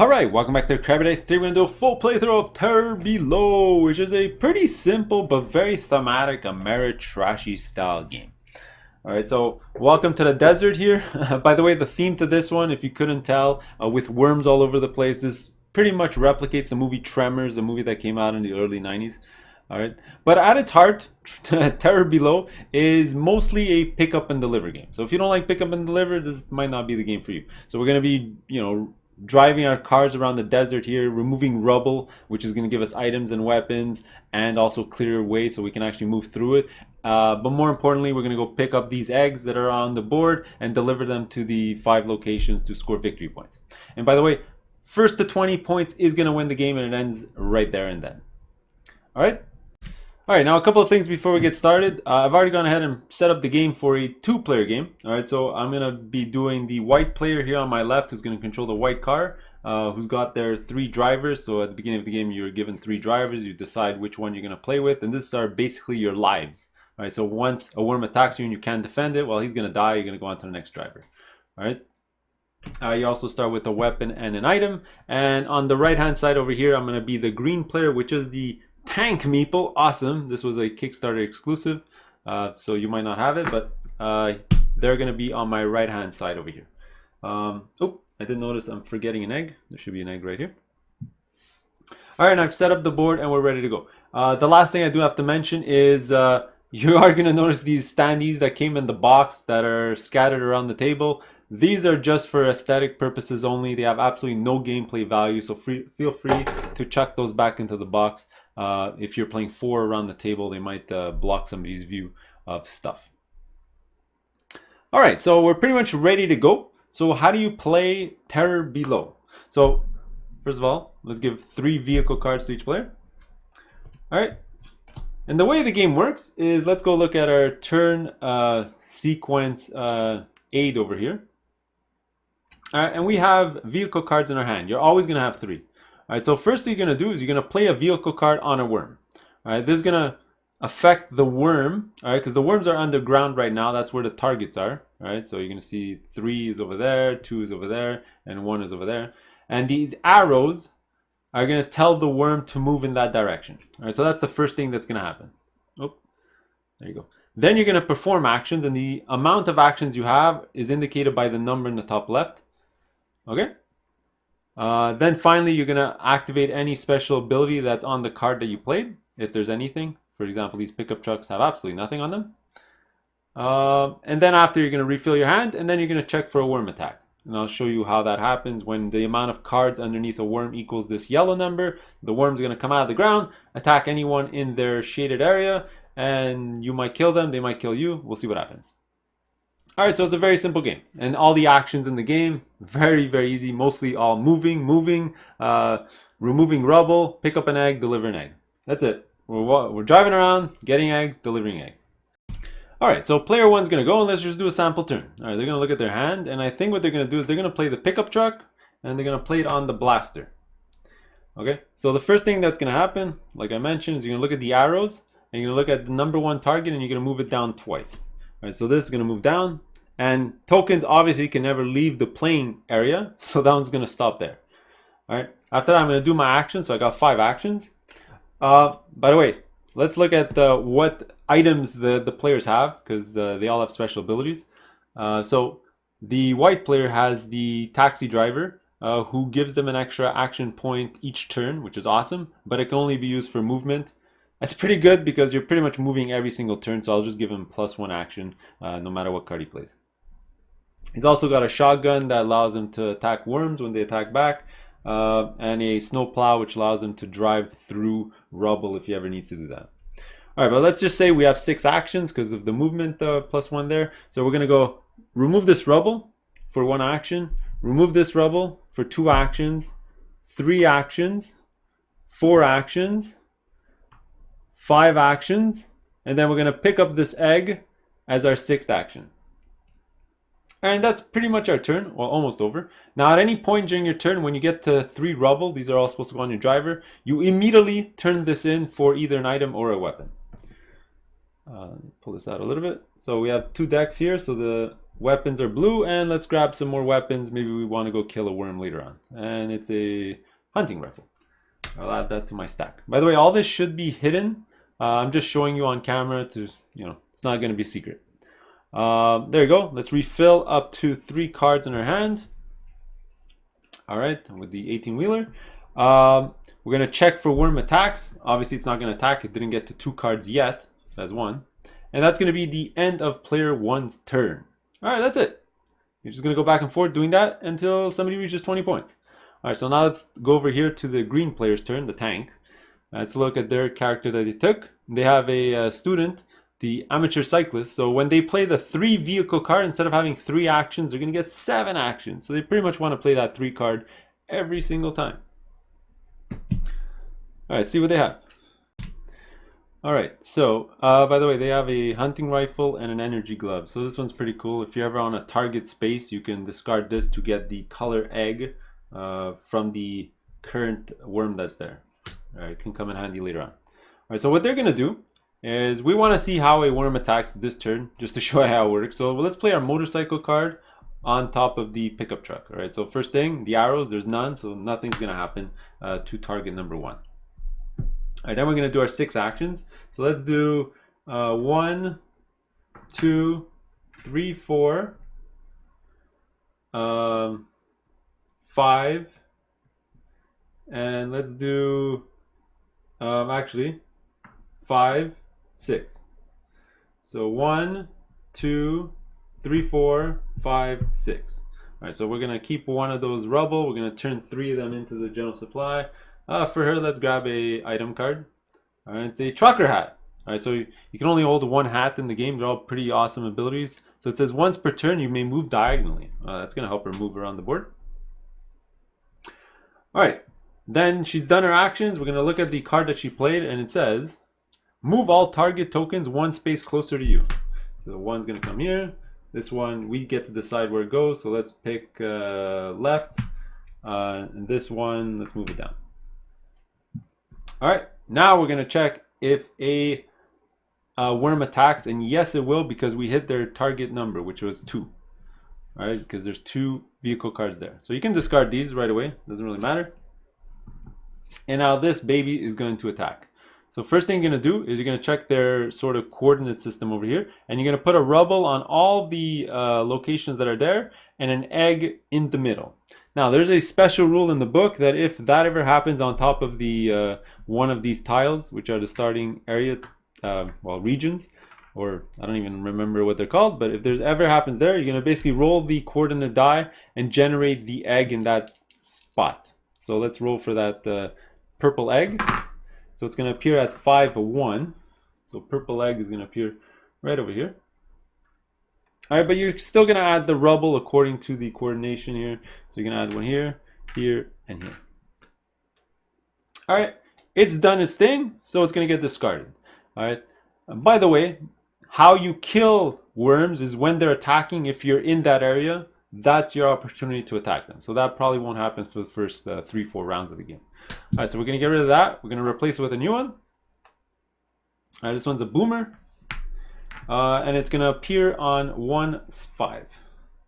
Alright, welcome back to Crabby. Today we're going to do a full playthrough of Terror Below, which is a pretty simple but very thematic Ameritrashy style game. Alright, so welcome to the desert here. By the way, the theme to this one, if you couldn't tell, with worms all over the place, this pretty much replicates the movie Tremors, a movie that came out in the early 90s. Alright, but at its heart, Terror Below is mostly a pick up and deliver game. So if you don't like pick up and deliver, this might not be the game for you. So we're going to be, driving our cars around the desert here, removing rubble, which is going to give us items and weapons, and also clear way so we can actually move through it. But more importantly, we're going to go pick up these eggs that are on the board and deliver them to the 5 locations to score victory points. And by the way, first to 20 points is going to win the game, and it ends right there and then. Alright? Alright, now a couple of things before we get started. I've already gone ahead and set up the game for a 2-player game. Alright, so I'm going to be doing the white player here on my left, who's going to control the white car, who's got their 3 drivers. So at the beginning of the game, you're given 3 drivers. You decide which one you're going to play with, and this are basically your lives. Alright, so once a worm attacks you and you can't defend it, well, he's going to die. You're going to go on to the next driver. Alright. You also start with a weapon and an item. And on the right-hand side over here, I'm going to be the green player, which is the Tank Meeple. Awesome. This was a Kickstarter exclusive, so you might not have it, but they're going to be on my right hand side over here. Oh, I did notice I'm forgetting an egg. There should be an egg right here. Alright, and I've set up the board and we're ready to go. The last thing I do have to mention is you are going to notice these standees that came in the box that are scattered around the table. These are just for aesthetic purposes only. They have absolutely no gameplay value, so feel free to chuck those back into the box. If you're playing 4 around the table, they might block somebody's view of stuff. Alright, so we're pretty much ready to go. So how do you play Terror Below? So first of all, let's give 3 vehicle cards to each player. Alright, and the way the game works is, let's go look at our turn sequence aid over here. Alright, and we have vehicle cards in our hand. You're always going to have 3. Alright, so first thing you're going to do is you're going to play a vehicle card on a worm. Alright, this is going to affect the worm, alright, because the worms are underground right now. That's where the targets are. Alright, so you're going to see 3 is over there, 2 is over there, and 1 is over there. And these arrows are going to tell the worm to move in that direction. Alright, so that's the first thing that's going to happen. Oh, there you go. Then you're going to perform actions, and the amount of actions you have is indicated by the number in the top left. Okay? Then finally, you're going to activate any special ability that's on the card that you played, if there's anything. For example, these pickup trucks have absolutely nothing on them. And then after, you're going to refill your hand, and then you're going to check for a worm attack. And I'll show you how that happens. When the amount of cards underneath a worm equals this yellow number, the worm's going to come out of the ground, attack anyone in their shaded area, and you might kill them, they might kill you. We'll see what happens. Alright, so it's a very simple game. And all the actions in the game, very, very easy. Mostly all moving, removing rubble, pick up an egg, deliver an egg. That's it. We're driving around, getting eggs, delivering eggs. Alright, so player 1's going to go, and let's just do a sample turn. Alright, they're going to look at their hand, and I think what they're going to do is they're going to play the pickup truck, and they're going to play it on the blaster. Okay, so the first thing that's going to happen, like I mentioned, is you're going to look at the arrows, and you're going to look at the number 1 target, and you're going to move it down twice. Alright, so this is going to move down, and tokens obviously can never leave the playing area, so that one's going to stop there. Alright, after that I'm going to do my action, so I got 5 actions. By the way, let's look at what items the players have, because they all have special abilities. So the white player has the taxi driver, who gives them an extra action point each turn, which is awesome, but it can only be used for movement. That's pretty good because you're pretty much moving every single turn, so I'll just give him +1 action no matter what card he plays. He's also got a shotgun that allows him to attack worms when they attack back, and a snowplow which allows him to drive through rubble if he ever needs to do that. Alright, but let's just say we have 6 actions because of the movement +1 there. So we're going to go remove this rubble for 1 action, remove this rubble for 2 actions, 3 actions, 4 actions, 5 actions, and then we're going to pick up this egg as our 6th action. And that's pretty much our turn, well, almost over. Now, at any point during your turn, when you get to 3 rubble, these are all supposed to go on your driver, you immediately turn this in for either an item or a weapon. Pull this out a little bit. So we have 2 decks here, so the weapons are blue, and let's grab some more weapons. Maybe we want to go kill a worm later on. And it's a hunting rifle. I'll add that to my stack. By the way, all this should be hidden. I'm just showing you on camera to, it's not going to be a secret. There you go. Let's refill up to 3 cards in our hand. All right, with the 18-wheeler. We're going to check for worm attacks. Obviously, it's not going to attack. It didn't get to 2 cards yet. That's 1. And that's going to be the end of player 1's turn. All right, that's it. You're just going to go back and forth doing that until somebody reaches 20 points. All right, so now let's go over here to the green player's turn, the tank. Let's look at their character that they took. They have a student, the amateur cyclist. So when they play the 3 vehicle card, instead of having 3 actions, they're going to get 7 actions. So they pretty much want to play that 3 card every single time. All right, see what they have. All right, so by the way, they have a hunting rifle and an energy glove. So this one's pretty cool. If you're ever on a target space, you can discard this to get the color egg from the current worm that's there. All right, it can come in handy later on. All right, so what they're gonna do is we want to see how a worm attacks this turn, just to show you how it works. So let's play our motorcycle card on top of the pickup truck. All right, so first thing, the arrows, there's none, so nothing's gonna happen to target number 1. All right, then we're going to do our 6 actions. So let's do 1, 2, 3, 4, 5, and let's do actually 5, 6. So 1, 2, 3, 4, 5, 6. All right, so we're going to keep one of those rubble. We're going to turn 3 of them into the general supply. For her, let's grab a item card. All right, it's a trucker hat. All right, so you can only hold 1 hat in the game. They're all pretty awesome abilities. So it says once per turn, you may move diagonally. That's going to help her move around the board. All right, then she's done her actions. We're going to look at the card that she played, and it says, move all target tokens 1 space closer to you. So the 1's going to come here. This one, we get to decide where it goes. So let's pick left. And this one, let's move it down. All right, now we're going to check if a worm attacks, and yes, it will, because we hit their target number, which was 2. All right, because there's 2 vehicle cards there. So you can discard these right away. Doesn't really matter. And now this baby is going to attack. So first thing you're going to do is you're going to check their sort of coordinate system over here, and you're going to put a rubble on all the locations that are there and an egg in the middle. Now, there's a special rule in the book that if that ever happens on top of the one of these tiles, which are the starting area, regions, or I don't even remember what they're called, but if there's ever happens there, you're going to basically roll the coordinate die and generate the egg in that spot. So let's roll for that purple egg. So it's going to appear at 5, 1. So purple egg is going to appear right over here. All right, but you're still going to add the rubble according to the coordination here. So you're going to add one here, here, and here. All right, it's done its thing, so it's going to get discarded. All right. By the way, how you kill worms is when they're attacking. If you're in that area, that's your opportunity to attack them. So that probably won't happen for the first 3, 4 rounds of the game. All right, so we're going to get rid of that. We're going to replace it with a new one. All right, this one's a boomer. And it's going to appear on 1, 5.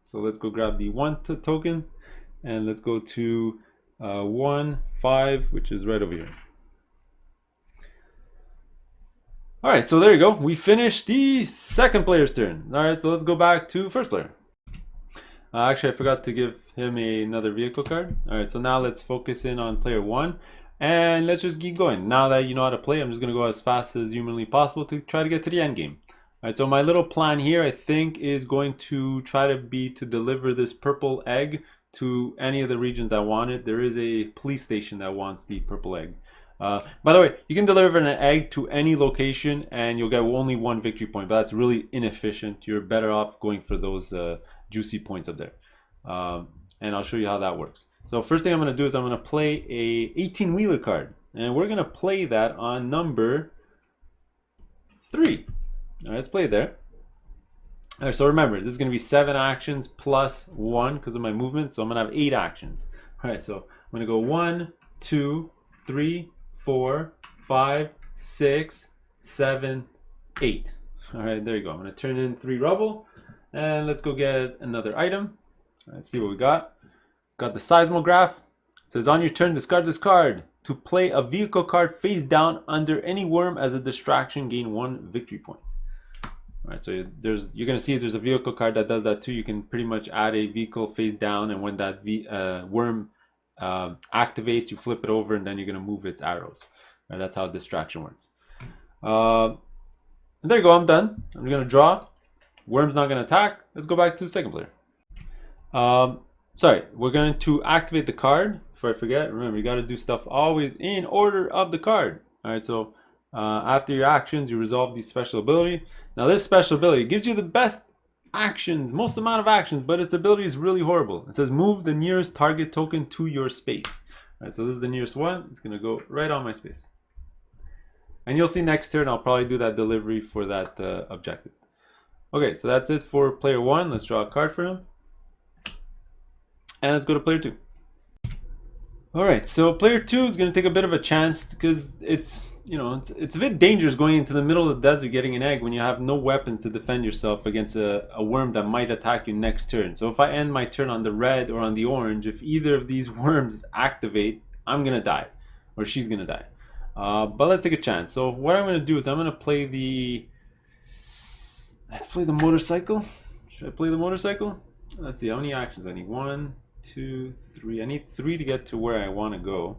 So let's go grab the 1 token. And let's go to 1, 5, which is right over here. All right, so there you go. We finished the second player's turn. All right, so let's go back to first player. Actually, I forgot to give him another vehicle card. All right, so now let's focus in on player 1. And let's just keep going. Now that you know how to play, I'm just going to go as fast as humanly possible to try to get to the end game. All right, so my little plan here, I think, is going to try to be to deliver this purple egg to any of the regions that want it. There is a police station that wants the purple egg. By the way, you can deliver an egg to any location and you'll get only 1 victory point, but that's really inefficient. You're better off going for those juicy points up there. And I'll show you how that works. So first thing I'm going to do is I'm going to play a 18-wheeler card. And we're going to play that on number 3. All right, let's play it there. All right, so remember, this is going to be 7 actions plus 1 because of my movement. So I'm going to have 8 actions. All right, so I'm going to go 1, 2, 3, 4, 5, 6, 7, 8. All right, there you go. I'm going to turn in 3 rubble. And let's go get another item. Let's see what we got. Got the seismograph. It says on your turn, discard this card. To play a vehicle card face down under any worm as a distraction, gain 1 victory point. All right, so you're gonna see there's a vehicle card that does that too. You can pretty much add a vehicle face down, and when that worm activates, you flip it over, and then you're gonna move its arrows. Right, that's how distraction works. There you go. I'm done. I'm gonna draw. Worm's not gonna attack. Let's go back to the second player. Sorry, we're going to activate the card. Before I forget, remember you got to do stuff always in order of the card. All right, so after your actions, you resolve the special ability. Now this special ability gives you the best actions, most amount of actions, but its ability is really horrible. It says move the nearest target token to your space. All right, so this is the nearest one. It's going to go right on my space. And you'll see next turn, I'll probably do that delivery for that objective. Okay, so that's it for player 1. Let's draw a card for him. And let's go to player 2. All right, so player 2 is going to take a bit of a chance because it's a bit dangerous going into the middle of the desert getting an egg when you have no weapons to defend yourself against a worm that might attack you next turn. So if I end my turn on the red or on the orange, if either of these worms activate, I'm going to die, or she's going to die. But let's take a chance. So what I'm going to do is I'm going to play let's play the motorcycle. Should I play the motorcycle? Let's see, how many actions I need? 1, 2, 3. I need 3 to get to where I want to go.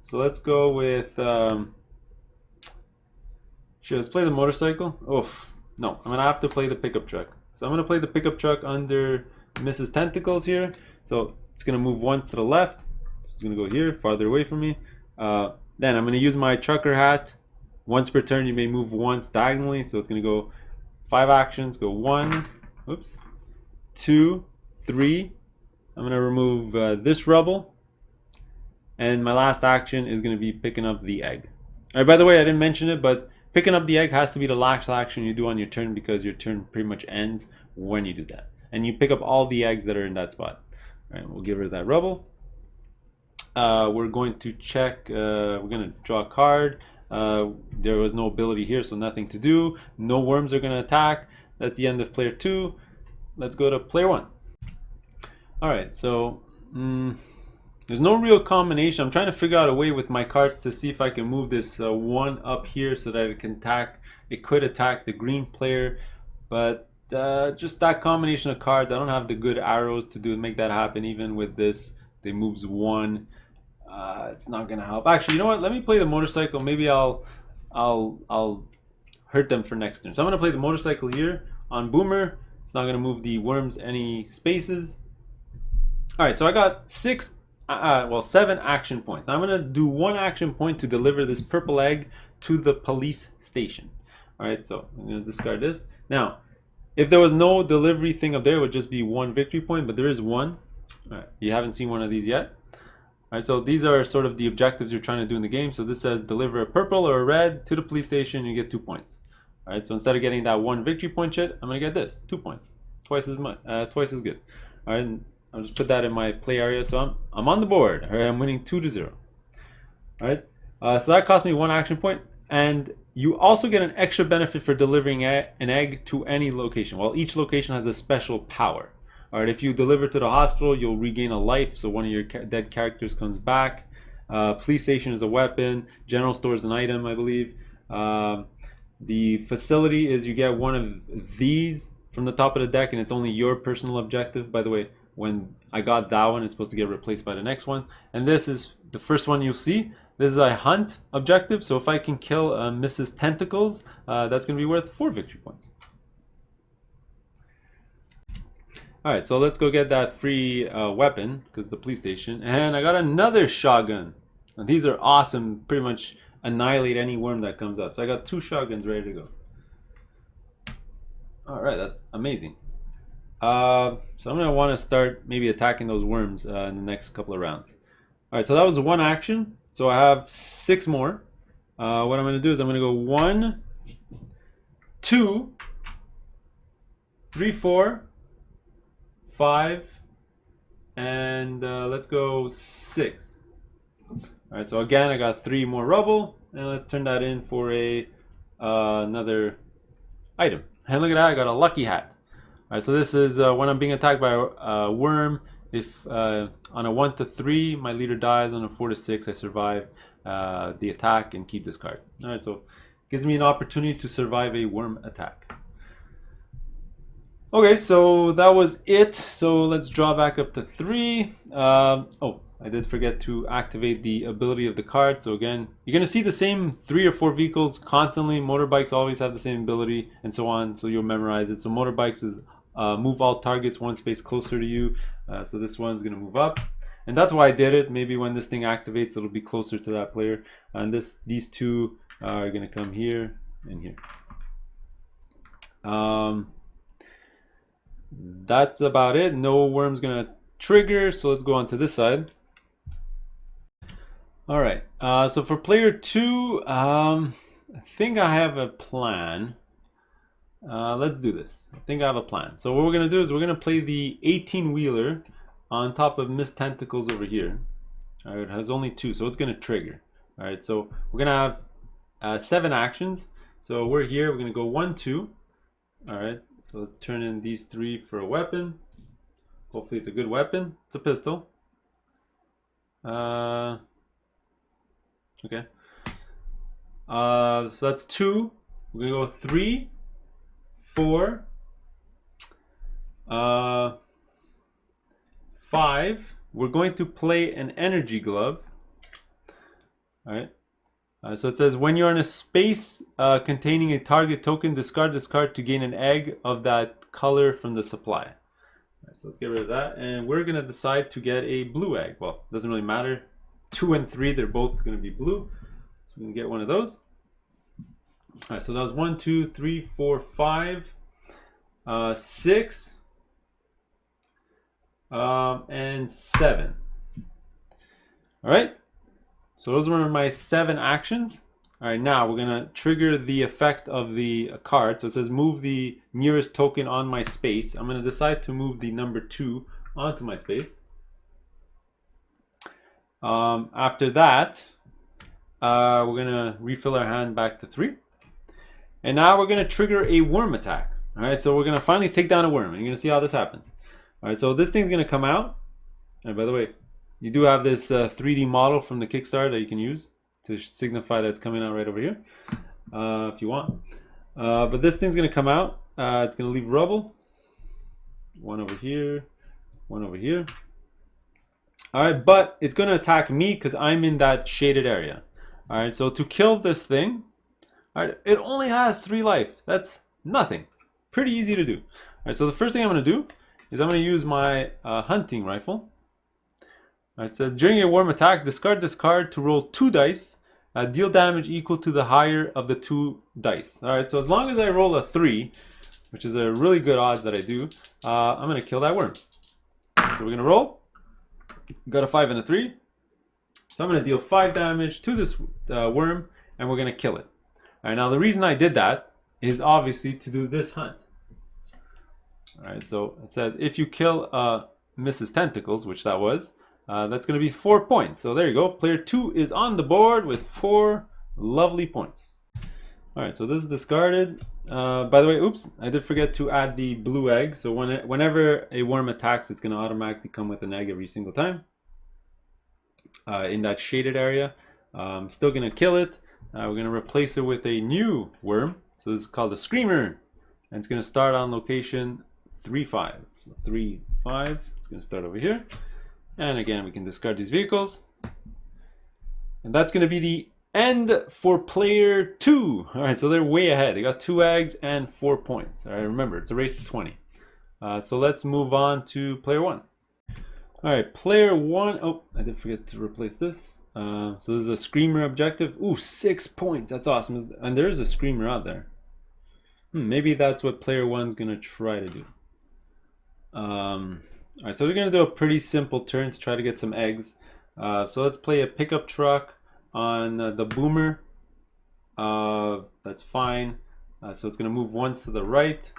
So let's go with let's play the motorcycle. Oof. No, I'm gonna have to play the pickup truck. So I'm gonna play the pickup truck under Mrs. Tentacles here. So it's gonna move once to the left. So it's gonna go here, farther away from me. Then I'm gonna use my trucker hat. Once per turn, you may move once diagonally. So it's gonna go 5 actions. Go 1, oops, 2, 3. I'm going to remove this rubble. And my last action is going to be picking up the egg. All right, by the way, I didn't mention it, but picking up the egg has to be the last action you do on your turn because your turn pretty much ends when you do that. And you pick up all the eggs that are in that spot. All right, we'll give her that rubble. We're going to check. We're going to draw a card. There was no ability here, so nothing to do. No worms are going to attack. That's the end of player 2. Let's go to player 1. Alright, so there's no real combination. I'm trying to figure out a way with my cards to see if I can move this 1 up here so that it can attack. It could attack the green player, but just that combination of cards, I don't have the good arrows to make that happen. Even with this, they moves 1. It's not gonna help. Actually, you know what? Let me play the motorcycle. Maybe I'll hurt them for next turn. So I'm gonna play the motorcycle here on Boomer. It's not gonna move the worms any spaces. All right, so I got 7 action points. Now I'm gonna do 1 action point to deliver this purple egg to the police station. All right, so I'm gonna discard this. Now, if there was no delivery thing up there, it would just be 1 victory point, but there is 1. All right, you haven't seen one of these yet. All right, so these are sort of the objectives you're trying to do in the game. So this says deliver a purple or a red to the police station, you get 2 points. All right, so instead of getting that 1 victory point yet, I'm gonna get this, 2 points, twice as much, twice as good. All right. I'll just put that in my play area, so I'm on the board. All right, I'm winning 2-0. All right, so that cost me 1 action point, and you also get an extra benefit for delivering an egg to any location. Well, each location has a special power. All right, if you deliver to the hospital, you'll regain a life, so one of your dead characters comes back. Police station is a weapon. General store is an item, I believe. The facility is you get one of these from the top of the deck, and it's only your personal objective. By the way, when I got that one, it's supposed to get replaced by the next one. And this is the first one you'll see. This is a hunt objective. So if I can kill Mrs. Tentacles, that's going to be worth 4 victory points. All right, so let's go get that free weapon because the police station. And I got another shotgun. And these are awesome. Pretty much annihilate any worm that comes up. So I got 2 shotguns ready to go. All right, that's amazing. So I'm going to want to start maybe attacking those worms in the next couple of rounds. All right, so that was 1 action. So I have 6 more. What I'm going to do is I'm going to go 1, 2, 3, 4, 5, and let's go 6. All right, so again, I got 3 more rubble, and let's turn that in for another item. And look at that, I got a lucky hat. All right, so this is when I'm being attacked by a worm. If on a 1 to 3, my leader dies. On a 4 to 6, I survive the attack and keep this card. All right, so it gives me an opportunity to survive a worm attack. Okay, so that was it. So let's draw back up to 3. Oh, I did forget to activate the ability of the card. So again, you're going to see the same 3 or 4 vehicles constantly. Motorbikes always have the same ability and so on. So you'll memorize it. So motorbikes is move all targets 1 space closer to you. So this one's going to move up. And that's why I did it. Maybe when this thing activates, it'll be closer to that player. And these 2 are going to come here and here. That's about it. No worm's gonna trigger, so let's go on to this side. All right, so for player 2, I think I have a plan. Let's do this. I think I have a plan. So what we're gonna do is we're gonna play the 18-wheeler on top of Miss Tentacles over here. All right, it has only 2, so it's gonna trigger. All right, so we're gonna have 7 actions. So we're here, we're gonna go 1, 2. All right, so let's turn in these 3 for a weapon. Hopefully it's a good weapon. It's a pistol. Okay. So that's 2. We're gonna go 3, 4, 5. We're going to play an energy glove. All right. So it says when you're in a space containing a target token, discard this card to gain an egg of that color from the supply. Right, so let's get rid of that, and we're gonna decide to get a blue egg. Well, it doesn't really matter. 2 and 3, they're both gonna be blue, so we can get one of those. All right, so that was 1, 2, 3, 4, 5, 6, and 7. All right. So those were my 7 actions. All right, now we're gonna trigger the effect of the card. So it says move the nearest token on my space. I'm gonna decide to move the number 2 onto my space. After that, we're gonna refill our hand back to 3. And now we're gonna trigger a worm attack. All right, so we're gonna finally take down a worm. And you're gonna see how this happens. All right, so this thing's gonna come out. And by the way, you do have this 3D model from the Kickstarter that you can use to signify that it's coming out right over here, if you want. But this thing's gonna come out. It's gonna leave rubble. 1 over here, 1 over here. All right, but it's gonna attack me because I'm in that shaded area. All right, so to kill this thing, all right, it only has 3 life. That's nothing. Pretty easy to do. All right, so the first thing I'm gonna do is I'm gonna use my hunting rifle. It says during a worm attack, discard this card to roll 2 dice, deal damage equal to the higher of the 2 dice. All right, so as long as I roll a 3, which is a really good odds that I do, I'm gonna kill that worm. So we're gonna roll. Got a 5 and a 3. So I'm gonna deal 5 damage to this worm, and we're gonna kill it. All right, now the reason I did that is obviously to do this hunt. All right, so it says if you kill Mrs. Tentacles, which that was, that's going to be 4 points. So there you go. Player 2 is on the board with 4 lovely points. All right, so this is discarded. By the way, oops, I did forget to add the blue egg. So whenever a worm attacks, it's going to automatically come with an egg every single time in that shaded area. Still going to kill it. We're going to replace it with a new worm. So this is called a Screamer. And it's going to start on location 3-5. So 3-5. It's going to start over here. And again, we can discard these vehicles. And that's going to be the end for player 2. All right, so they're way ahead. They got 2 eggs and 4 points. All right, remember, it's a race to 20. So let's move on to player 1. All right, player 1. Oh, I did forget to replace this. So this is a Screamer objective. Ooh, 6 points. That's awesome. And there is a Screamer out there. Maybe that's what player 1's going to try to do. All right, so we're going to do a pretty simple turn to try to get some eggs. So let's play a pickup truck on the boomer. That's fine. So it's going to move once to the right.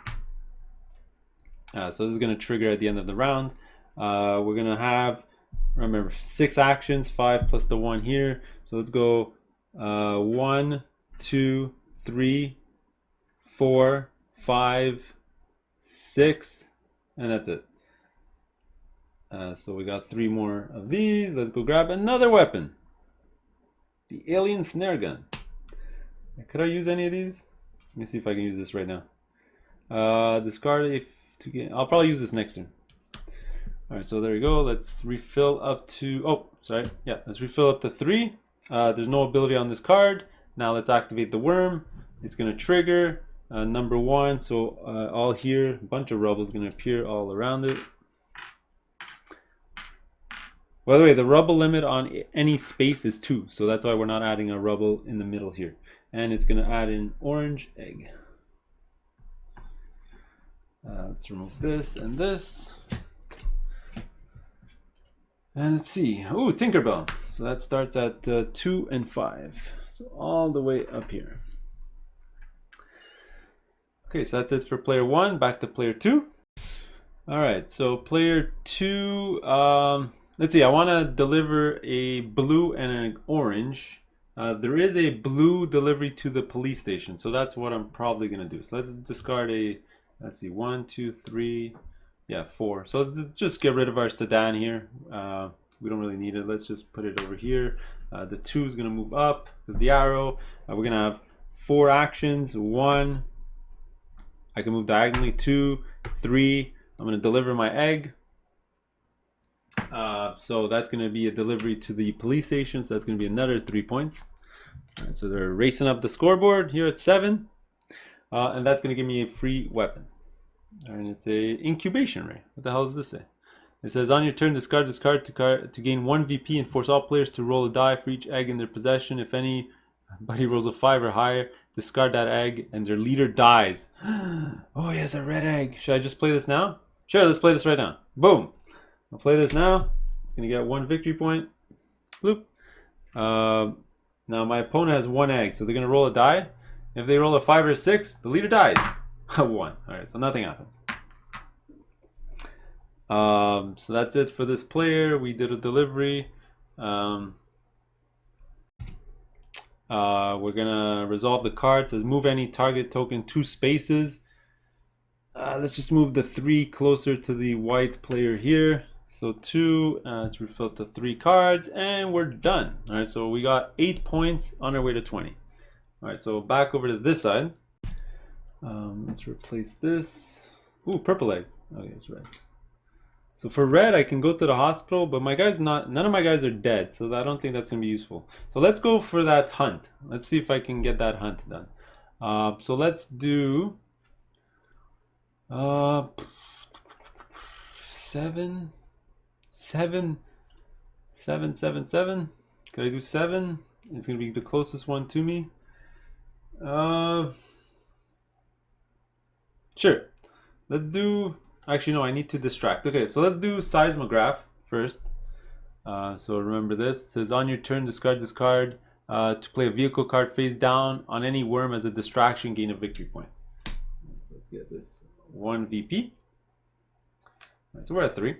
So this is going to trigger at the end of the round. We're going to have, remember, 6 actions, 5 plus the 1 here. So let's go 1, 2, 3, 4, 5, 6, And that's it. So we got 3 more of these. Let's go grab another weapon. The alien snare gun. Could I use any of these? Let me see if I can use this right now. Discard if to get. I'll probably use this next turn. All right, so there we go. Let's refill up to. Oh, sorry. Yeah, let's refill up to 3. There's no ability on this card. Now let's activate the worm. It's gonna trigger number 1. So all here, a bunch of rubble is gonna appear all around it. By the way, the rubble limit on any space is 2, so that's why we're not adding a rubble in the middle here. And it's going to add an orange egg. Let's remove this and this. And let's see. Oh, Tinkerbell. So that starts at 2 and 5. So all the way up here. Okay, so that's it for player 1. Back to player 2. All right, so player 2... let's see, I want to deliver a blue and an orange. There is a blue delivery to the police station, so that's what I'm probably going to do. So let's discard a, let's see, 1, 2, 3, yeah, 4. So let's just get rid of our sedan here. We don't really need it. Let's just put it over here. The 2 is going to move up because the arrow. We're going to have 4 actions. 1, I can move diagonally. 2, 3, I'm going to deliver my egg. So that's going to be a delivery to the police station. So that's going to be another 3 points. All right, so they're racing up the scoreboard here at 7. And that's going to give me a free weapon. And it's a incubation ray. What the hell does this say? It says on your turn, discard this card to gain 1 VP and force all players to roll a die for each egg in their possession. If anybody rolls a 5 or higher, discard that egg and their leader dies. Oh, he has a red egg. Should I just play this now? Sure, let's play this right now. Boom. I'll play this now. It's going to get 1 victory point. Bloop. Now my opponent has 1 egg, so they're going to roll a die. If they roll a 5 or 6, the leader dies. 1. Alright, so nothing happens. So that's it for this player. We did a delivery. We're going to resolve the card. It says move any target token 2 spaces. Let's just move the 3 closer to the white player here. So 2, let's refill to 3 cards, and we're done. All right, so we got 8 points on our way to 20. All right, so back over to this side. Let's replace this. Ooh, purple egg. Okay, it's red. So for red, I can go to the hospital, but my guy's not. None of my guys are dead, so I don't think that's gonna be useful. So let's go for that hunt. Let's see if I can get that hunt done. So let's do 7, 7, 7, 7, 7. Could I do 7? It's gonna be the closest one to me. Sure. Let's do. Actually, no. I need to distract. Okay, so let's do seismograph first. So remember this. It says on your turn, discard this card to play a vehicle card face down on any worm as a distraction. Gain a victory point. So let's get this 1 VP. Right, so we're at 3.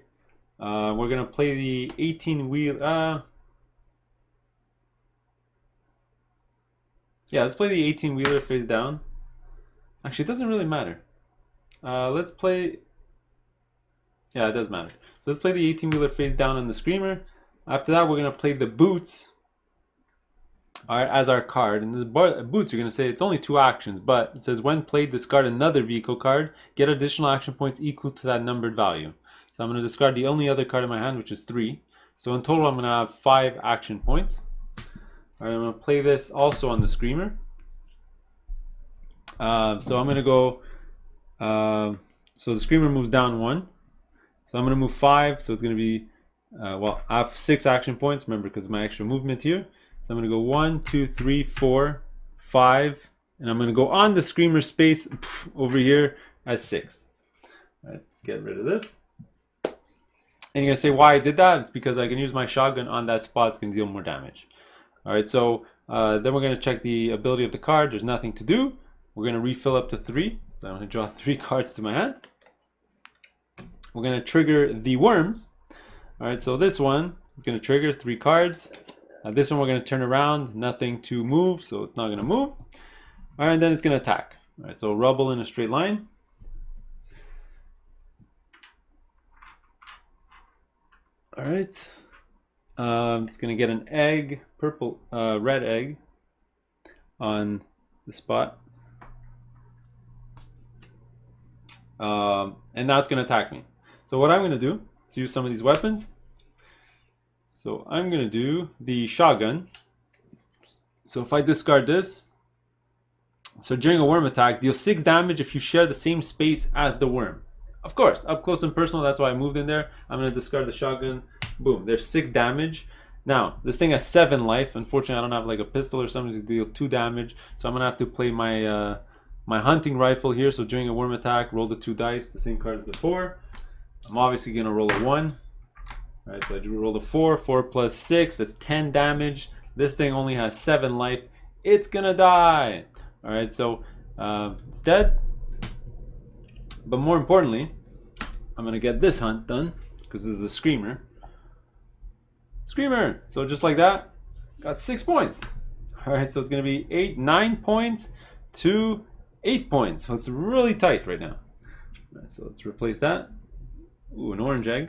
We're gonna play the 18-wheel. Yeah, let's play the 18-wheeler face down. Actually, it doesn't really matter. Let's play. Yeah, it does matter. So let's play the 18-wheeler face down on the screamer. After that, we're gonna play the boots. All right, as our card. And the boots, you're gonna say it's only 2 actions, but it says when played, discard another vehicle card. Get additional action points equal to that numbered value. So I'm gonna discard the only other card in my hand, which is 3. So in total, I'm gonna have 5 action points. All right, I'm gonna play this also on the screamer. So I'm gonna go. So the screamer moves down 1. So I'm gonna move 5. So it's gonna be. Well, I have 6 action points. Remember, because of my extra movement here. So I'm gonna go 1, 2, 3, 4, 5, and I'm gonna go on the screamer space over here as 6. Let's get rid of this. And you're gonna say why I did that? It's because I can use my shotgun on that spot. It's gonna deal more damage. All right, so then we're gonna check the ability of the card. There's nothing to do. We're gonna refill up to 3. So I'm gonna draw 3 cards to my hand. We're gonna trigger the worms. All right, so this one is gonna trigger 3 cards. This one we're gonna turn around, nothing to move, so it's not gonna move. All right, and then it's gonna attack. All right, so rubble in a straight line. All right. It's gonna get an egg, red egg, on the spot, and now it's gonna attack me. So what I'm gonna do is use some of these weapons. So I'm gonna do the shotgun. So if I discard this, so during a worm attack, deal 6 damage if you share the same space as the worm. Of course, up close and personal, that's why I moved in there. I'm going to discard the shotgun. Boom, there's 6 damage. Now, this thing has 7 life. Unfortunately, I don't have like a pistol or something to deal 2 damage. So I'm going to have to play my my hunting rifle here. So during a worm attack, roll the 2 dice, the same card as before. I'm obviously going to roll a 1. All right, so I roll a 4. 4 plus 6, that's 10 damage. This thing only has 7 life. It's going to die. All right, so it's dead. But more importantly, I'm going to get this hunt done because this is a screamer. Screamer! So just like that, got 6 points. All right, so it's going to be 9 points to 8 points. So it's really tight right now. All right, so let's replace that. Ooh, an orange egg.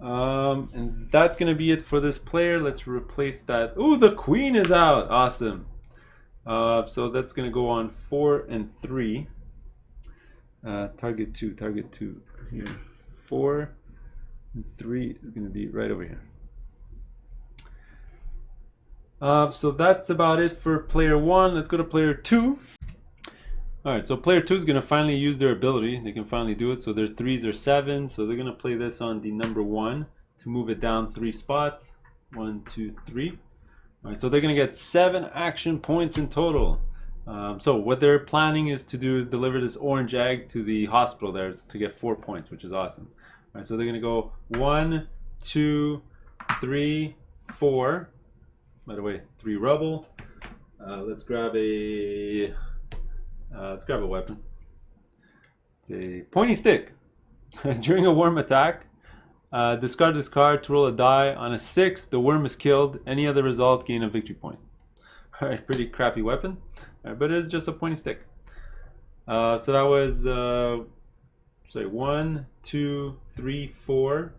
And that's going to be it for this player. Let's replace that. Ooh, the queen is out. Awesome. So that's going to go on 4 and 3. Target 2 here. 4 and 3 is going to be right over here. So that's about it for player 1. Let's go to player 2. Alright, so player 2 is going to finally use their ability. They can finally do it. So their 3s are 7. So they're going to play this on the number 1 to move it down 3 spots. 1, 2, 3. Alright, so they're going to get 7 action points in total. So what they're planning is to do is deliver this orange egg to the hospital there to get 4 points, which is awesome. Alright, so they're going to go 1, 2, 3, 4. By the way, 3 rubble. Let's grab a weapon. It's a pointy stick. During a worm attack, discard this card to roll a die. On a 6, the worm is killed. Any other result, gain a victory point. Alright, pretty crappy weapon. Alright, but it's just a pointy stick. So that was 1, 2, 3, 4.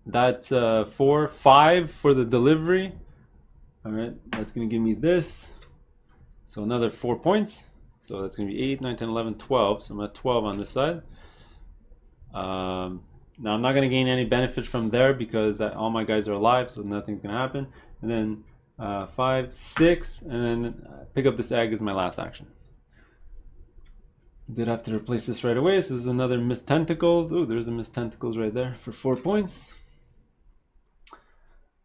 That's 4, 5 for the delivery. Alright, that's going to give me this. So another 4 points. So that's going to be 8, 9, 10, 11, 12. So I'm at 12 on this side. Now I'm not going to gain any benefit from there because all my guys are alive, so nothing's going to happen. And then 5, 6, and then pick up this egg as my last action. Did have to replace this right away. So this is another Missed Tentacles. Oh, there's a Missed Tentacles right there for 4 points.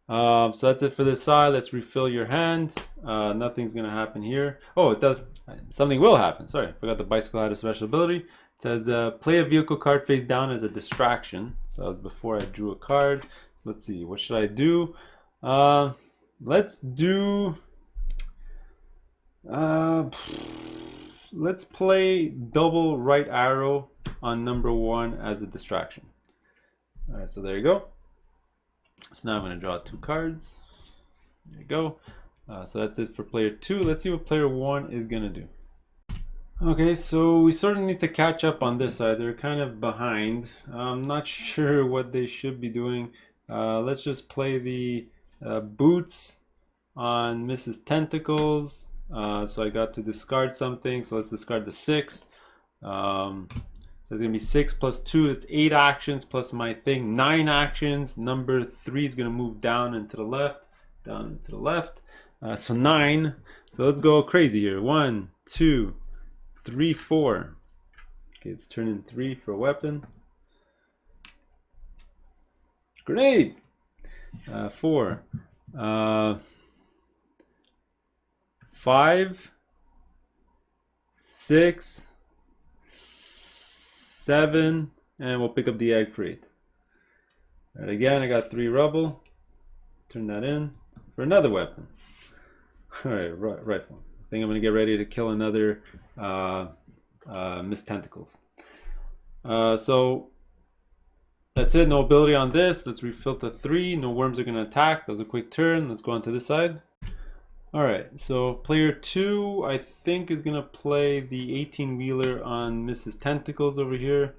So that's it for this side. Let's refill your hand. Nothing's going to happen here. Oh, it does. Something will happen. Sorry, forgot the bicycle had a special ability. It says play a vehicle card face down as a distraction. So that was before I drew a card. So let's see. What should I do? Let's do... let's play double right arrow on number 1 as a distraction. Alright, so there you go. So now I'm going to draw 2 cards. There you go. So that's it for player 2. Let's see what player 1 is going to do. Okay, so we sort of need to catch up on this side. They're kind of behind. I'm not sure what they should be doing. Let's just play the boots on Mrs. Tentacles. So I got to discard something. So let's discard the 6. So it's going to be 6 plus 2. It's 8 actions plus my thing. 9 actions. Number 3 is going to move down and to the left. Down and to the left. So 9. So let's go crazy here. 1, 2, 3, 4. Okay, it's turning 3 for a weapon. Grenade! 4. 5, 6, 7, and we'll pick up the egg for 8. Alright, again, I got 3 rubble. Turn that in for another weapon. Alright, rifle. I think I'm going to get ready to kill another Missed Tentacles. So that's it. No ability on this. Let's refill to 3. No worms are going to attack. That was a quick turn. Let's go on to this side. Alright, so player 2 I think is going to play the 18-wheeler on Mrs. Tentacles over here.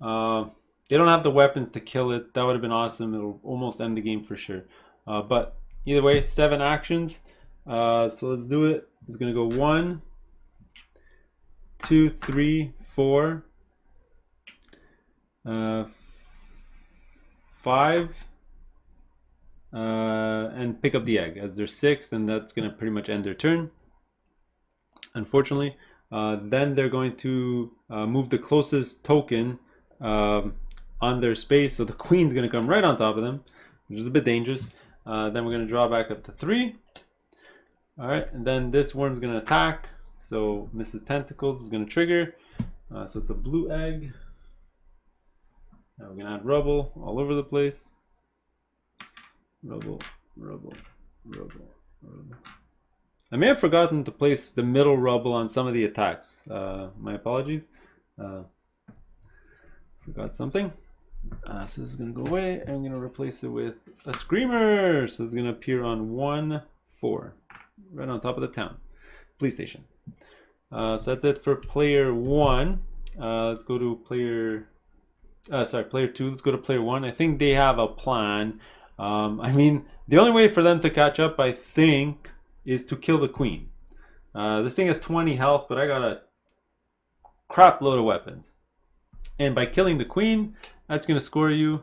They don't have the weapons to kill it. That would have been awesome. It'll almost end the game for sure. But either way, 7 actions. So let's do it. It's gonna go 1, 2, 3, 4, 5, and pick up the egg. As there's 6, then that's gonna pretty much end their turn, unfortunately. Then they're going to move the closest token on their space, so the queen's gonna come right on top of them, which is a bit dangerous. Then we're gonna draw back up to 3. All right, and then this worm's gonna attack. So Mrs. Tentacles is gonna trigger. So it's a blue egg. Now we're gonna add rubble all over the place. Rubble, rubble, rubble, rubble. I may have forgotten to place the middle rubble on some of the attacks. My apologies. Forgot something. So this is gonna go away. I'm gonna replace it with a screamer. So it's gonna appear on 1, 4, right on top of the town police station. So that's it for player 1. Let's go to player. Player 2. Let's go to player 1. I think they have a plan. I mean, the only way for them to catch up, I think, is to kill the queen. This thing has 20 health, but I got a crap load of weapons. And by killing the queen, that's going to score you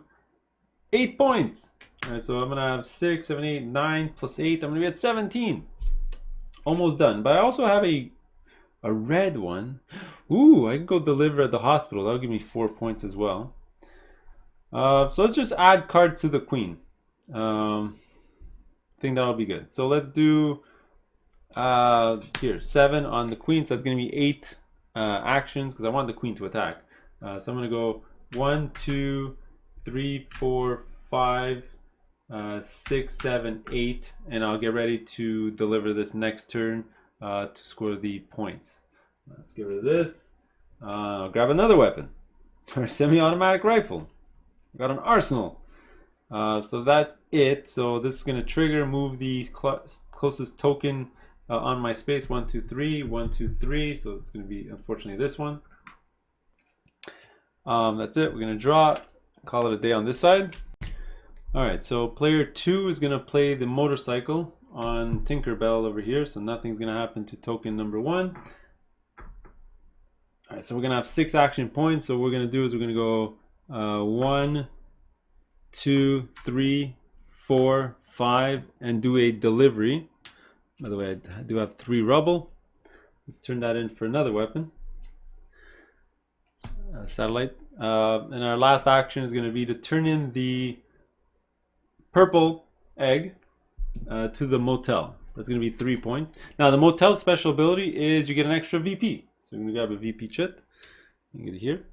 8 points. All right, so I'm going to have 6, 7, 8, 9 plus 8. I'm going to be at 17. Almost done. But I also have a red one. Ooh, I can go deliver at the hospital. That'll give me 4 points as well. So let's just add cards to the queen. I think that'll be good. So let's do here 7 on the queen. So that's going to be 8 actions because I want the queen to attack. So I'm going to go 1, 2, 3, 4, 5, 6, 7, 8, and I'll get ready to deliver this next turn to score the points. Let's get rid of this. Grab another weapon, or semi-automatic rifle. Got an arsenal. So that's it. So this is going to trigger, move the closest token on my space. 1, 2, 3, 1, 2, 3. So it's going to be, unfortunately, this one. That's it. We're going to draw, call it a day on this side. All right, so player 2 is going to play the motorcycle on Tinkerbell over here. So nothing's going to happen to token number 1. All right, so we're going to have 6 action points. So what we're going to do is we're going to go 1, 2, 3, 4, 5, and do a delivery. By the way, I do have 3 rubble. Let's turn that in for another weapon. Satellite. And our last action is going to be to turn in the purple egg to the motel. So that's going to be 3 points. Now the motel special ability is you get an extra VP. So I'm going to grab a VP chit and get it here.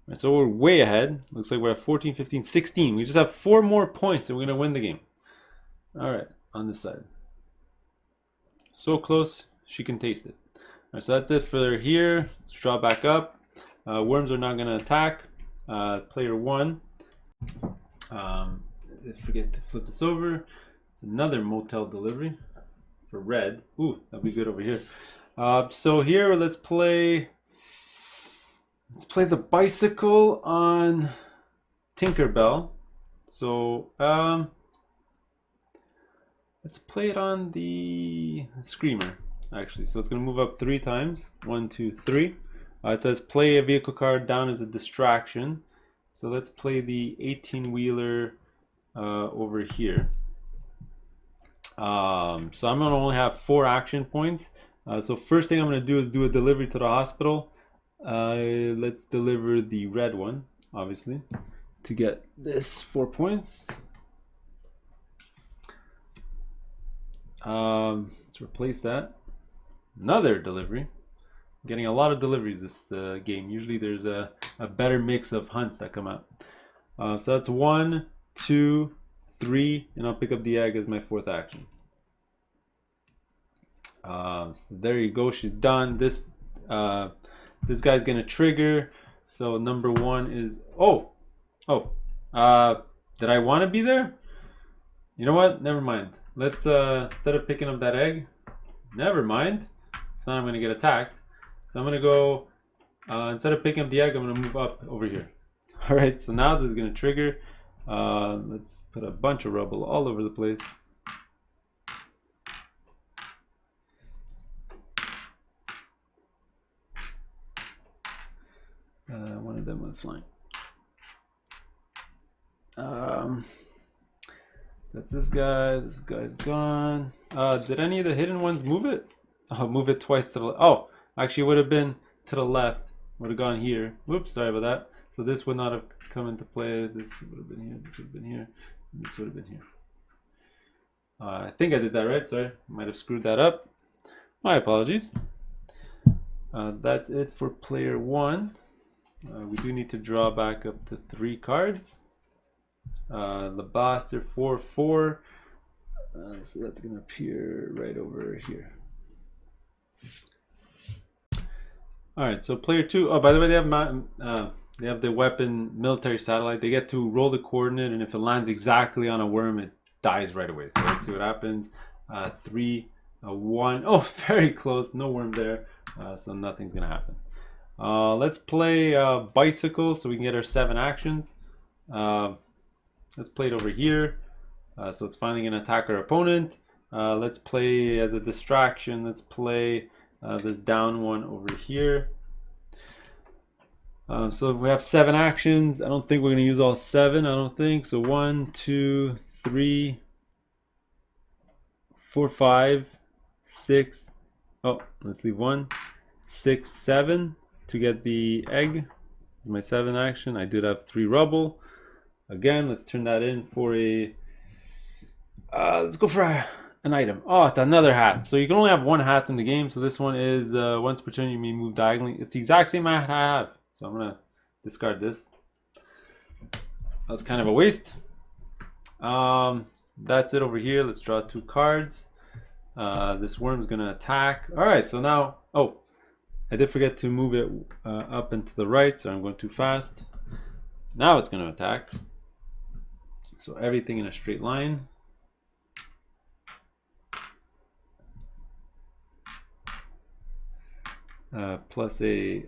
Right, so we're way ahead. Looks like we're at 14, 15, 16. We just have 4 more points and we're going to win the game. All right, on this side. So close, she can taste it. All right, so that's it for here. Let's draw back up. Worms are not going to attack. Player 1. Forget to flip this over. It's another motel delivery for red. Ooh, that'll be good over here. So here, let's play the bicycle on Tinkerbell. So let's play it on the screamer, actually. So it's going to move up 3 times. 1, 2, 3. It says play a vehicle card down as a distraction. So let's play the 18-wheeler over here. So I'm going to only have 4 action points. So first thing I'm going to do is do a delivery to the hospital. Let's deliver the red one, obviously, to get this 4 points. Let's replace that. Another delivery. I'm getting a lot of deliveries this game. Usually there's a better mix of hunts that come out. So that's 1, 2, 3, and I'll pick up the egg as my 4th action. So there you go. She's done. This guy's gonna trigger. So number 1 is did I want to be there? You know what? Never mind. Let's instead of picking up that egg, never mind. If not, I'm gonna get attacked. So I'm gonna go instead of picking up the egg, I'm gonna move up over here. All right, so now this is gonna trigger. Let's put a bunch of rubble all over the place. One of them went flying. So that's this guy. This guy's gone. Did any of the hidden ones move it? Oh, move it twice to the. Oh, actually, it would have been to the left. Would have gone here. Whoops, sorry about that. So this would not have come into play. This would have been here. This would have been here. And this would have been here. I think I did that right. Sorry, might have screwed that up. My apologies. That's it for player 1. We do need to draw back up to 3 cards. The blaster 4/4. So that's gonna appear right over here. All right, so player 2. Oh, by the way, they have the weapon military satellite. They get to roll the coordinate, and if it lands exactly on a worm, it dies right away. So let's see what happens. 3, 1. Oh, very close. No worm there, so nothing's gonna happen. Let's play bicycle so we can get our 7 actions. Let's play it over here. So it's finally going to attack our opponent. Let's play as a distraction. Let's play this down one over here. So we have 7 actions. I don't think we're going to use all 7. I don't think. So 1, 2, 3, 4, 5, 6. Oh, let's leave 1, 6, 7 to get the egg. This is my 7 action. I did have 3 rubble. Again, let's turn that in for a. Let's go for an item. Oh, it's another hat. So you can only have 1 hat in the game. So this one is once per turn you may move diagonally. It's the exact same hat I have. So I'm gonna discard this. That's kind of a waste. That's it over here. Let's draw 2 cards. This worm's gonna attack. All right. So now, oh, I did forget to move it up and to the right. So I'm going too fast. Now it's gonna attack. So everything in a straight line. Plus a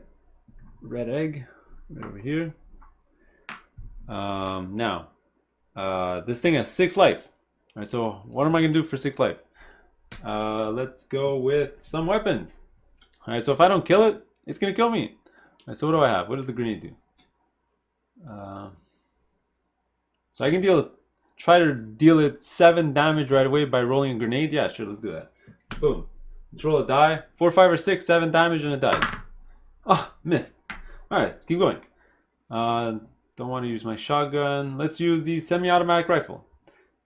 red egg right over here. Now, this thing has 6 life. All right, so what am I gonna do for 6 life? Let's go with some weapons. All right, so if I don't kill it, it's gonna kill me. All right, so what do I have? What does the grenade do? So I can try to deal it 7 damage right away by rolling a grenade. Yeah, sure, let's do that. Boom. Let's roll a die. 4, 5, or 6, 7 damage, and it dies. Oh, missed. All right, let's keep going. Don't want to use my shotgun. Let's use the semi-automatic rifle.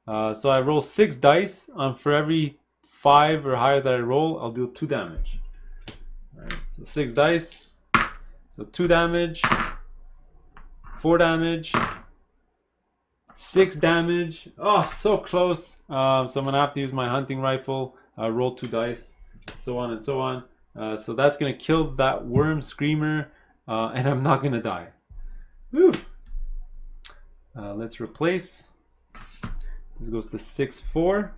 So I roll 6 dice. For every 5 or higher that I roll, I'll deal 2 damage. All right, so 6 dice. So 2 damage, 4 damage, 6 damage. Oh, so close. So I'm gonna have to use my hunting rifle. Roll 2 dice, so on and so on. So that's gonna kill that worm screamer, and I'm not gonna die. Whew. Let's replace. This goes to 6/4.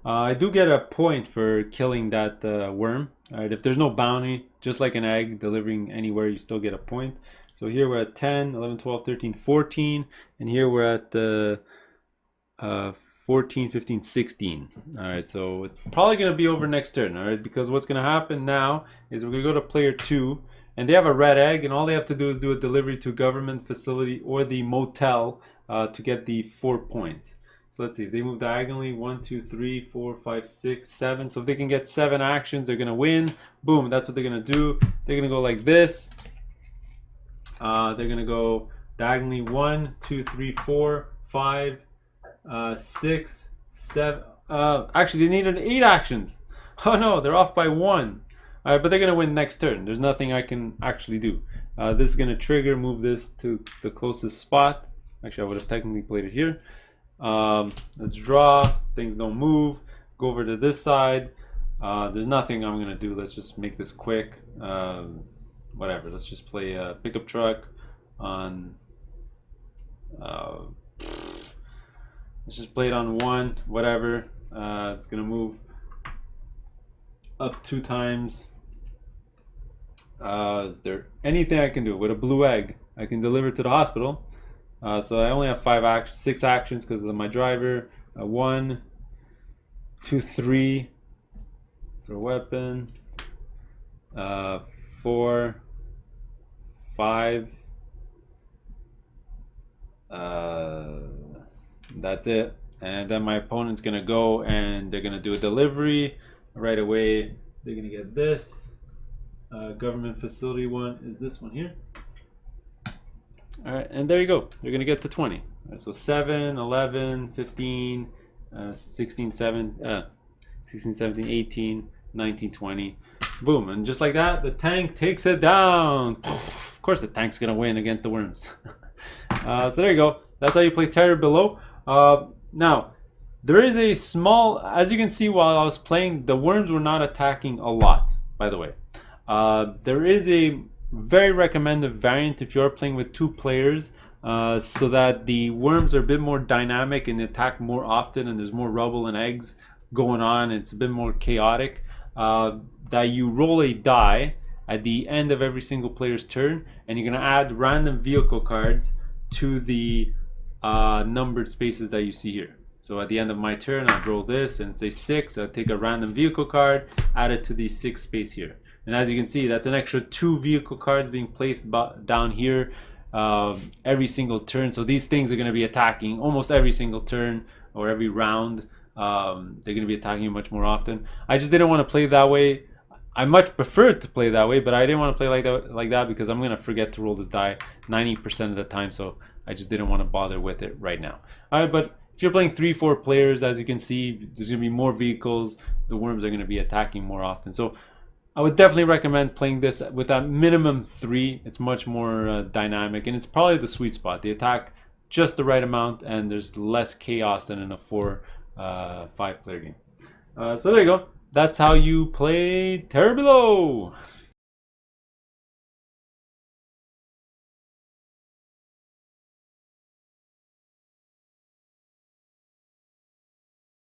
I do get a point for killing that worm. All right, if there's no bounty, just like an egg delivering anywhere, you still get a point. So here we're at 10, 11, 12, 13, 14, and here we're at 14, 15, 16. All right, so it's probably going to be over next turn, all right, because what's going to happen now is we're going to go to player 2, and they have a red egg, and all they have to do is do a delivery to a government facility or the motel to get the 4 points. So let's see, if they move diagonally, 1, 2, 3, 4, 5, 6, 7. So if they can get 7 actions, they're going to win. Boom, that's what they're going to do. They're going to go like this. They're going to go diagonally 1, 2, 3, 4, 5, 6, 7. Actually, they needed 8 actions. Oh no, they're off by 1. All right, but they're going to win next turn. There's nothing I can actually do. This is going to trigger, move this to the closest spot. Actually, I would have technically played it here. Let's draw. Things don't move. Go over to this side. There's nothing I'm going to do. Let's just make this quick. Whatever, let's just play a pickup truck on let's just play it on 1, whatever. It's gonna move up 2 times. Is there anything I can do with a blue egg? I can deliver to the hospital. So I only have 6 actions because of my driver. 1, 2, 3 for a weapon. 4, 5. That's it. And then my opponent's gonna go and they're gonna do a delivery right away. They're gonna get this. Government facility one is this one here. All right, and there you go. They're gonna get to 20. Right, so 7, 11, 15, 16, 16, 17, 18, 19, 20. Boom, and just like that, the tank takes it down. Of course the tank's gonna win against the worms. So there you go. That's how you play Terror Below. Now, there is a small, as you can see while I was playing, the worms were not attacking a lot, by the way. There is a very recommended variant if you're playing with 2 players, so that the worms are a bit more dynamic and attack more often and there's more rubble and eggs going on. It's a bit more chaotic. That you roll a die at the end of every single player's turn and you're going to add random vehicle cards to the numbered spaces that you see here. So at the end of my turn, I'd roll this and say 6. I'd take a random vehicle card, add it to the 6th space here. And as you can see, that's an extra 2 vehicle cards being placed down here every single turn. So these things are going to be attacking almost every single turn or every round. They're going to be attacking you much more often. I just didn't want to play that way. I much preferred to play that way, but I didn't want to play like that because I'm going to forget to roll this die 90% of the time. So I just didn't want to bother with it right now. All right, but if you're playing 3-4 players, as you can see, there's going to be more vehicles. The worms are going to be attacking more often. So I would definitely recommend playing this with that minimum 3. It's much more dynamic, and it's probably the sweet spot. they attack just the right amount, and there's less chaos than in a 4-5 player game. So there you go. That's how you play Terror Below.